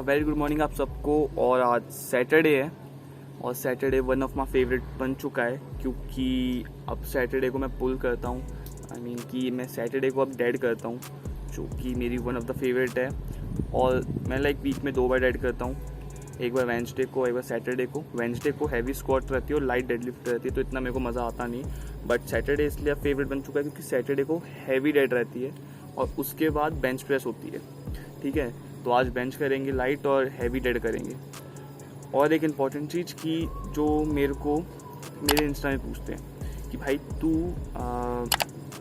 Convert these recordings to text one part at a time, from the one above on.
Very good morning आप सबको। और आज सैटरडे है और Saturday one of my favourite बन चुका है, क्योंकि अब सैटरडे को मैं पुल करता हूँ। आई मीन कि मैं सैटरडे को अब डेड करता हूँ, जो कि मेरी वन ऑफ द फेवरेट है। और मैं वीक में 2 बार डेड करता हूँ, एक बार वेंसडे को, एक बार सैटरडे को। वेंसडे को हैवी स्क्वाट रहती है और लाइट डेडलिफ्ट रहती है, तो इतना मेरे को मज़ा आता नहीं। बट सैटरडे इसलिए अब फेवरेट बन चुका है क्योंकि सैटरडे को हैवी डेड रहती है और उसके बाद बेंच प्रेस होती है। ठीक है, तो आज बेंच करेंगे लाइट और हैवी डेड करेंगे। और एक इम्पॉर्टेंट चीज़ कि जो मेरे इंस्टा में पूछते हैं कि भाई तू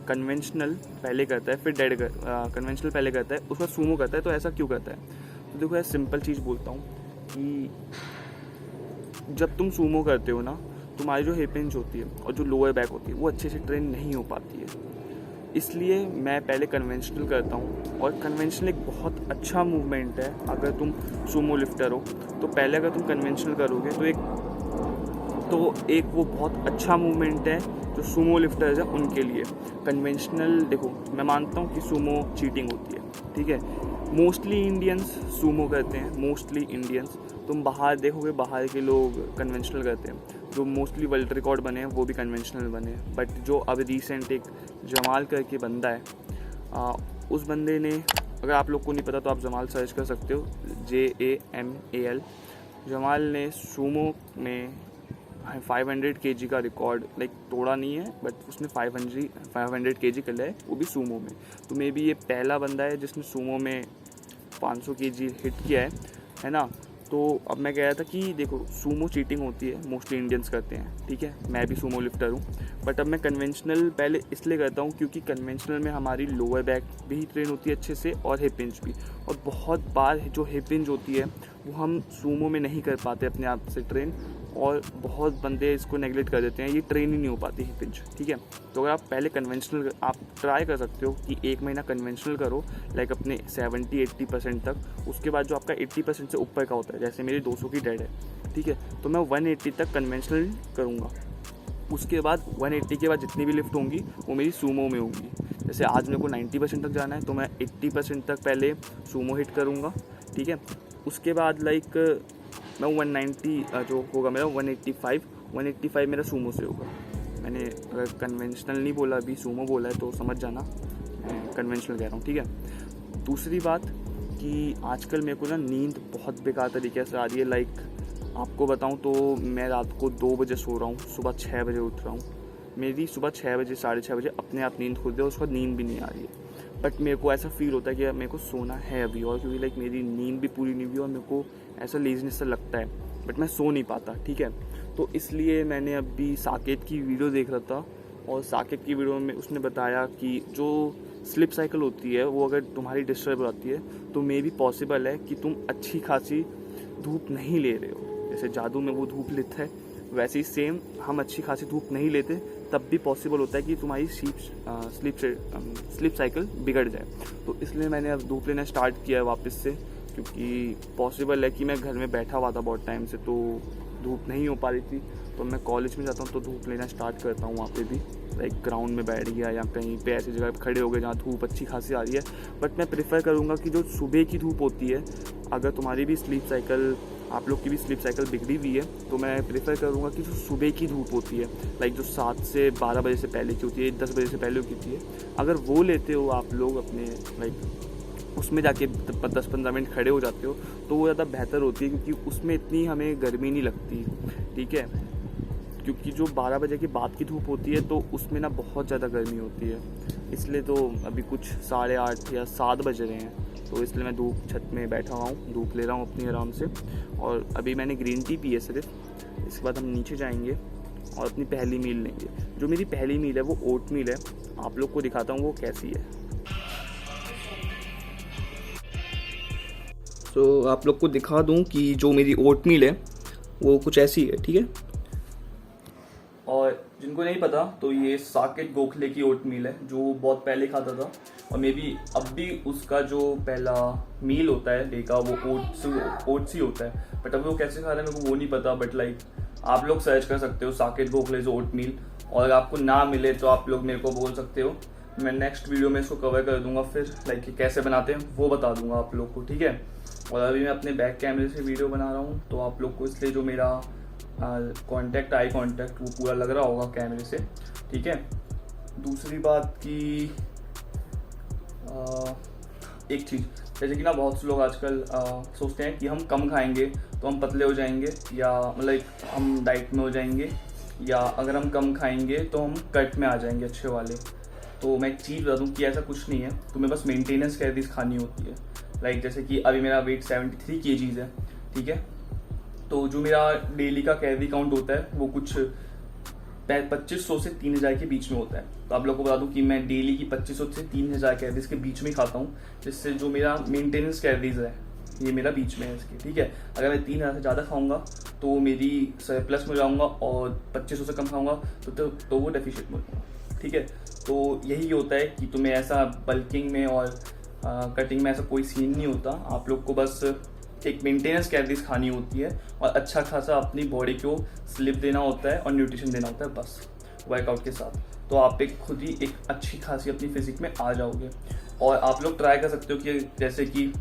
कन्वेंशनल पहले करता है फिर डेड कन्वेंशनल पहले करता है उसका सूमो करता है, तो ऐसा क्यों करता है? तो देखो यार, सिंपल चीज़ बोलता हूँ कि जब तुम सूमो करते हो ना, तुम्हारी जो हिप हिंज होती है और जो लोअर बैक होती है वो अच्छे से ट्रेन नहीं हो पाती है। इसलिए मैं पहले कन्वेंशनल करता हूँ। और कन्वेंशनल एक बहुत अच्छा मूवमेंट है। अगर तुम सूमो लिफ्टर हो तो पहले अगर तुम कन्वेंशनल करोगे तो एक वो बहुत अच्छा मूवमेंट है जो सूमो लिफ्टर्स हैं उनके लिए। कन्वेंशनल देखो, मैं मानता हूँ कि सूमो चीटिंग होती है, ठीक है। मोस्टली इंडियंस सूमो करते हैं, मोस्टली इंडियंस। तुम बाहर देखोगे, बाहर के लोग कन्वेंशनल करते हैं। जो मोस्टली वर्ल्ड रिकॉर्ड बने हैं वो भी कन्वेंशनल बने हैं। बट जो अब रिसेंट एक जमाल करके बंदा है, उस बंदे ने, अगर आप लोग को नहीं पता तो आप जमाल सर्च कर सकते हो, JAMAL। जमाल ने सूमो में 500 kg का रिकॉर्ड तोड़ा नहीं है, बट उसने 500 kg कर लिया है, वो भी सूमो में। तो मे बी ये पहला बंदा है जिसने सूमो में 500 kg हिट किया है ना। तो अब मैं कह रहा था कि देखो, सूमो चीटिंग होती है, मोस्टली इंडियंस करते हैं, ठीक है। मैं भी सूमो लिफ्टर हूँ, बट अब मैं कन्वेंशनल पहले इसलिए करता हूँ क्योंकि कन्वेंशनल में हमारी लोअर बैक भी ट्रेन होती है अच्छे से और हिप हिंज भी। और बहुत बार जो हिप हिंज होती है वो हम सूमो में नहीं कर पाते अपने आप से ट्रेन, और बहुत बंदे इसको नेगलेक्ट कर देते हैं, ये ट्रेन ही नहीं हो पाती हिप हिंज, ठीक है। तो अगर आप पहले कन्वेंशनल, आप ट्राई कर सकते हो कि 1 महीना कन्वेंशनल करो, अपने 70-80% तक। उसके बाद जो आपका 80% से ऊपर का होता है, जैसे मेरी 200 की डेड है, ठीक है, तो मैं 180 तक कन्वेंशनल करूँगा। उसके बाद 180 के बाद जितनी भी लिफ्ट होंगी वो मेरी सूमो में होंगी। जैसे आज मेरे को 90% तक जाना है, तो मैं 80% तक पहले सूमो हिट करूँगा, ठीक है। उसके बाद मैं 190 जो होगा मेरा 185 मेरा सूमो से होगा। मैंने अगर कन्वेंशनल नहीं बोला, अभी सूमो बोला है, तो समझ जाना मैं कन्वेंशनल कह रहा हूँ, ठीक है। दूसरी बात कि आजकल मेरे को ना नींद बहुत बेकार तरीके से आ रही है। आपको बताऊँ तो मैं रात को 2 बजे सो रहा हूँ, सुबह 6 बजे उठ रहा हूँ। मेरी सुबह 6 बजे 6:30 बजे अपने आप नींद खुलती है, उसके बाद नींद भी नहीं आ रही है। बट मेरे को ऐसा फील होता है कि मेरे को सोना है अभी, और क्योंकि मेरी नींद भी पूरी नहीं हुई और मेरे को ऐसा लेजीनेस सा लगता है, बट मैं सो नहीं पाता, ठीक है। तो इसलिए मैंने अभी साकेत की वीडियो देख रहा था, और साकेत की वीडियो में उसने बताया कि जो स्लिप साइकिल होती है वो अगर तुम्हारी डिस्टर्ब आती है तो मे भी पॉसिबल है कि तुम अच्छी खासी धूप नहीं ले रहे हो। जैसे जादू में वो धूप लेता है, वैसे ही सेम हम अच्छी खासी धूप नहीं लेते, तब भी पॉसिबल होता है कि तुम्हारी स्लीप साइकिल बिगड़ जाए। तो इसलिए मैंने अब धूप लेना स्टार्ट किया है वापस से, क्योंकि पॉसिबल है कि मैं घर में बैठा हुआ था बहुत टाइम से, तो धूप नहीं हो पा रही थी। तो मैं कॉलेज में जाता हूँ तो धूप लेना स्टार्ट करता हूँ, वहाँ पे भी ग्राउंड में बैठ गया या कहीं पे ऐसी जगह पे खड़े हो गए जहाँ धूप अच्छी खासी आ रही है। बट मैं प्रेफर करूँगा कि जो सुबह की धूप होती है, अगर तुम्हारी भी स्लीप साइकिल, आप लोग की भी स्लीप साइकिल बिगड़ी हुई है, तो मैं प्रेफर करूँगा कि जो सुबह की धूप होती है, जो 7 से 12 बजे से पहले की होती है, 10 बजे से पहले की होती है, अगर वो लेते हो आप लोग अपने उसमें जाके 10-15 मिनट खड़े हो जाते हो, तो वो ज़्यादा बेहतर होती है, क्योंकि उसमें इतनी हमें गर्मी नहीं लगती, ठीक है। क्योंकि जो 12 बजे के बाद की धूप होती है तो उसमें ना बहुत ज़्यादा गर्मी होती है। इसलिए तो अभी कुछ 8:30 या 7 बज रहे हैं, तो इसलिए मैं छत में बैठा हुआ हूँ, धूप ले रहा हूँ अपनी आराम से। और अभी मैंने ग्रीन टी पी है सिर्फ। इसके बाद हम नीचे जाएंगे और अपनी पहली मील लेंगे। जो मेरी पहली मील है वो ओट मील है, आप लोग को दिखाता हूँ वो कैसी है। तो आप लोग को दिखा दूँ कि जो मेरी ओट मील है वो कुछ ऐसी है, ठीक है। और जिनको नहीं पता तो ये साकेत गोखले की ओट मील है, जो बहुत पहले खाता था, और मे बी अब भी उसका जो पहला मील होता है डे का वो ओट्स ही होता है। बट अब वो कैसे खा रहे हैं मेरे को वो नहीं पता, बट आप लोग सर्च कर सकते हो साकेत गोखले जो ओट मील, और अगर आपको ना मिले तो आप लोग मेरे को बोल सकते हो, मैं नेक्स्ट वीडियो में इसको कवर कर दूंगा, फिर लाइक कैसे बनाते हैं वो बता दूंगा आप लोग को, ठीक है। और अभी मैं अपने बैक कैमरे से वीडियो बना रहा हूँ, तो आप लोग को इसलिए जो मेरा कॉन्टैक्ट आई कॉन्टैक्ट वो पूरा लग रहा होगा कैमरे से, ठीक है। दूसरी बात की एक चीज़, जैसे कि ना बहुत से लोग आजकल सोचते हैं कि हम कम खाएंगे तो हम पतले हो जाएंगे, या मतलब हम डाइट में हो जाएंगे, या अगर हम कम खाएंगे तो हम कट में आ जाएंगे अच्छे वाले। तो मैं एक चीज़ बता दूँ कि ऐसा कुछ नहीं है, तुम्हें बस मेंटेनेंस कैलोरीज खानी होती है। लाइक जैसे कि अभी मेरा वेट 73 kg है, ठीक है। तो जो मेरा डेली का कैलोरी काउंट होता है वो कुछ 2500 से 3000 के बीच में होता है। तो आप लोग को बता दूं कि मैं डेली की 2500 से 3000 कैलोरीज के बीच में खाता हूँ, जिससे जो मेरा मेंटेनेंस कैलोरीज है ये मेरा बीच में है इसके, ठीक है। अगर मैं 3000 से ज़्यादा खाऊंगा तो मेरी सरप्लस में जाऊँगा, और 2500 से कम खाऊंगा तो वो डेफिशिएंट में जाऊँगा, ठीक है। तो यही होता है कि तुम्हें ऐसा बल्किंग में और कटिंग में ऐसा कोई सीन नहीं होता। आप लोग को बस एक मेंटेनेंस कैलोरीज खानी होती है और अच्छा खासा अपनी बॉडी को स्लिप देना होता है और न्यूट्रिशन देना होता है बस वर्कआउट के साथ। तो आप एक खुद ही एक अच्छी खासी अपनी फिजिक में आ जाओगे। और आप लोग ट्राई कर सकते हो कि जैसे कि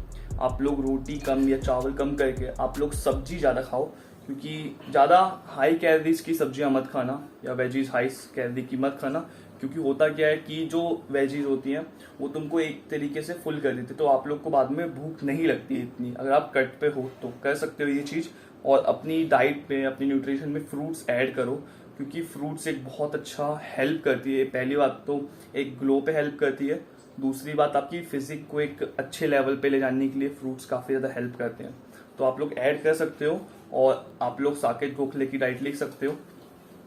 आप लोग रोटी कम या चावल कम करके आप लोग सब्जी ज़्यादा खाओ, क्योंकि ज़्यादा हाई कैलोरीज की सब्जियां मत खाना, या वेजीज हाई कैलोरी की मत खाना। क्योंकि होता क्या है कि जो वेजीज होती हैं वो तुमको एक तरीके से फुल कर देती है, तो आप लोग को बाद में भूख नहीं लगती इतनी। अगर आप कट पे हो तो कर सकते हो ये चीज़, और अपनी डाइट पे अपनी न्यूट्रिशन में फ्रूट्स ऐड करो, क्योंकि फ्रूट्स एक बहुत अच्छा हेल्प करती है। पहली बात तो एक ग्लो पे हेल्प करती है, दूसरी बात आपकी फिजिक को एक अच्छे लेवल पे ले जाने के लिए फ्रूट्स काफ़ी ज़्यादा हेल्प करते हैं। तो आप लोग ऐड कर सकते हो, और आप लोग साकेत गोखले की डाइट लिख सकते हो।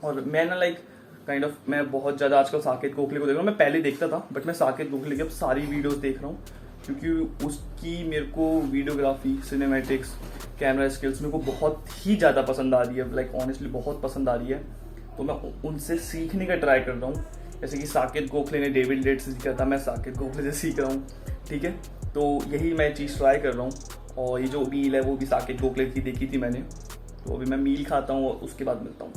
और मैं ना लाइक काइंड ऑफ मैं बहुत ज़्यादा आजकल साकेत गोखले को देख रहा हूँ। मैं पहले देखता था, बट मैं साकेत गोखले की अब सारी वीडियोस देख रहा हूँ, क्योंकि उसकी मेरे को वीडियोग्राफी, सिनेमैटिक्स, कैमरा स्किल्स मेरे को बहुत ही ज़्यादा पसंद आ रही है, लाइक ऑनेस्टली बहुत पसंद आ रही है। तो मैं उनसे सीखने का ट्राई कर रहा हूँ। जैसे कि साकेत गोखले ने डेविड लेट से सीखा था, मैं साकेत गोखले से सीख रहा हूँ, ठीक है। तो यही मैं चीज़ ट्राई कर रहा हूँ। और ये जो मील है वो भी साकेत गोखले की देखी थी मैंने, तो अभी मैं मील खाता हूँ और उसके बाद मिलता हूँ।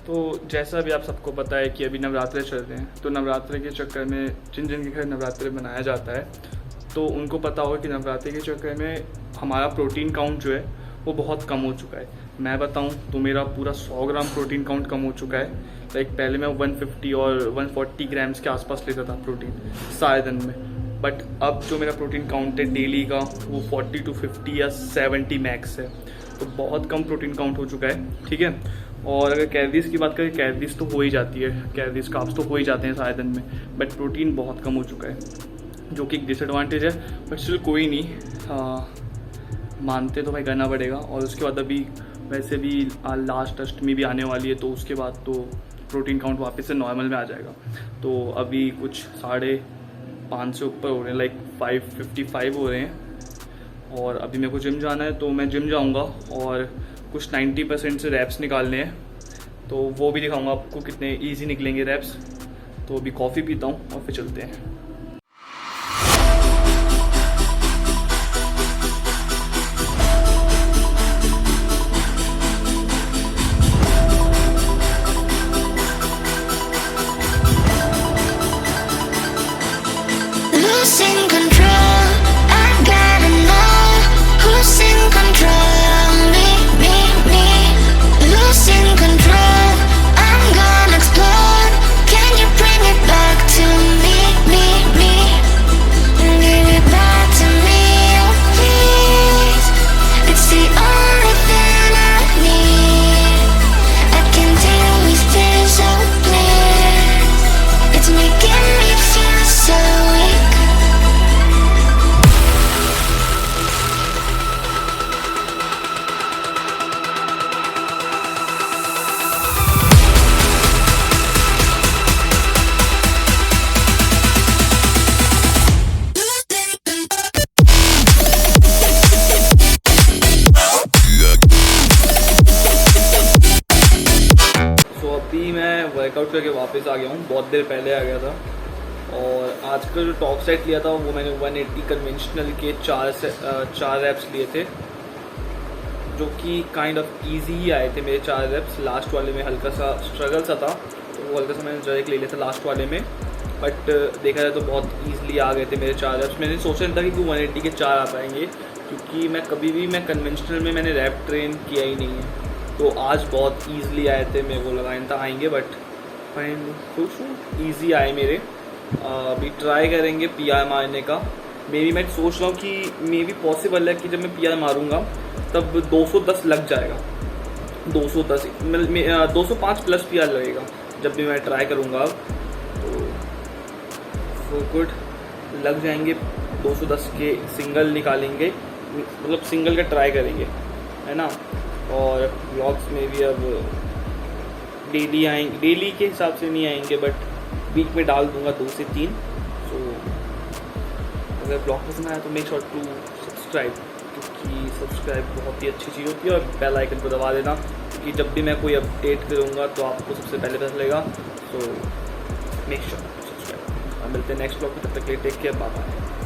तो जैसा भी आप सबको पता है कि अभी नवरात्रे चल रहे हैं, तो नवरात्रे के चक्कर में जिन जिन के घर नवरात्रे मनाया जाता है तो उनको पता होगा कि नवरात्रे के चक्कर में हमारा प्रोटीन काउंट जो है वो बहुत कम हो चुका है। मैं बताऊं तो मेरा पूरा 100 ग्राम प्रोटीन काउंट कम हो चुका है। लाइक पहले मैं 150 और 140 ग्राम्स के आसपास लेता था प्रोटीन सारे दिन में, बट अब जो मेरा प्रोटीन काउंट है डेली का वो 40 to 50 या 70 मैक्स है। तो बहुत कम प्रोटीन काउंट हो चुका है, ठीक है। और अगर कैलोरीज की बात करें, कैलोरीज तो हो ही जाती है, कैलोरीज कार्ब्स तो हो ही जाते हैं सारे दिन में, बट प्रोटीन बहुत कम हो चुका है, जो कि एक डिसएडवांटेज है। बट स्टिल कोई नहीं, मानते तो भाई करना पड़ेगा। और उसके बाद अभी वैसे भी लास्ट अष्टमी भी आने वाली है, तो उसके बाद तो प्रोटीन काउंट वापस से नॉर्मल में आ जाएगा। तो अभी कुछ 550 से ऊपर हो रहे हैं, लाइक 555 हो रहे हैं। और अभी मेरे को जिम जाना है, तो मैं जिम जाऊंगा और कुछ 90% से रैप्स निकालने हैं, तो वो भी दिखाऊंगा आपको कितने इजी निकलेंगे रैप्स। तो अभी कॉफ़ी पीता हूँ और फिर चलते हैं। Losing control, I gotta know who's in control. Me. Losing control, I'm gonna explode. Can you bring it back to me? Give it back to me, oh please. It's the only thing I need. I can deal with this, oh please. It's making me feel so weak. Workout करके वापस आ गया हूँ, बहुत देर पहले आ गया था। और आज का जो टॉप सेट लिया था वो मैंने 180 कन्वेंशनल के 4 रैप्स लिए थे, जो कि काइंड ऑफ इजी ही आए थे मेरे 4 रेप्स। लास्ट वाले में हल्का सा स्ट्रगल सा था, तो वो हल्का सा मैंने डायरेक्ट ले लिया था लास्ट वाले में, बट देखा जाए तो बहुत ईजिली आ गए थे मेरे 4 रेप्स। मैंने सोचा नहीं था कि 180 के 4 आ पाएंगे, क्योंकि मैं कभी भी कन्वेंशनल में मैंने रैप ट्रेन किया ही नहीं है, तो आज बहुत ईजिली आए थे। मेरे को लगा था आएंगे, बट फाइन खुश हूँ, ईजी आए मेरे। अभी ट्राई करेंगे PR मारने का। मे बी मैं सोच रहा हूँ कि मे बी पॉसिबल है कि जब मैं PR मारूंगा तब 210 लग जाएगा, 210 205 प्लस PR लगेगा जब भी मैं ट्राई करूँगा। तो गुड, लग जाएंगे 210 के सिंगल निकालेंगे, मतलब सिंगल का ट्राई करेंगे, है ना। और व्लॉग्स में भी अब डेली आएंगे, डेली के हिसाब से नहीं आएंगे, बट वीक में डाल दूंगा 2 से 3। सो अगर ब्लॉग पसंद आया तो मेक श्योर टू सब्सक्राइब, क्योंकि सब्सक्राइब बहुत ही अच्छी चीज़ होती है। और बेल आइकन को दबा देना, क्योंकि जब भी मैं कोई अपडेट करूँगा तो आपको सबसे पहले पता चलेगा। तो मेक श्योर सब्सक्राइब। मिलते हैं नेक्स्ट ब्लॉग में, तब तक के लिए टेक केयर, बाय बाय।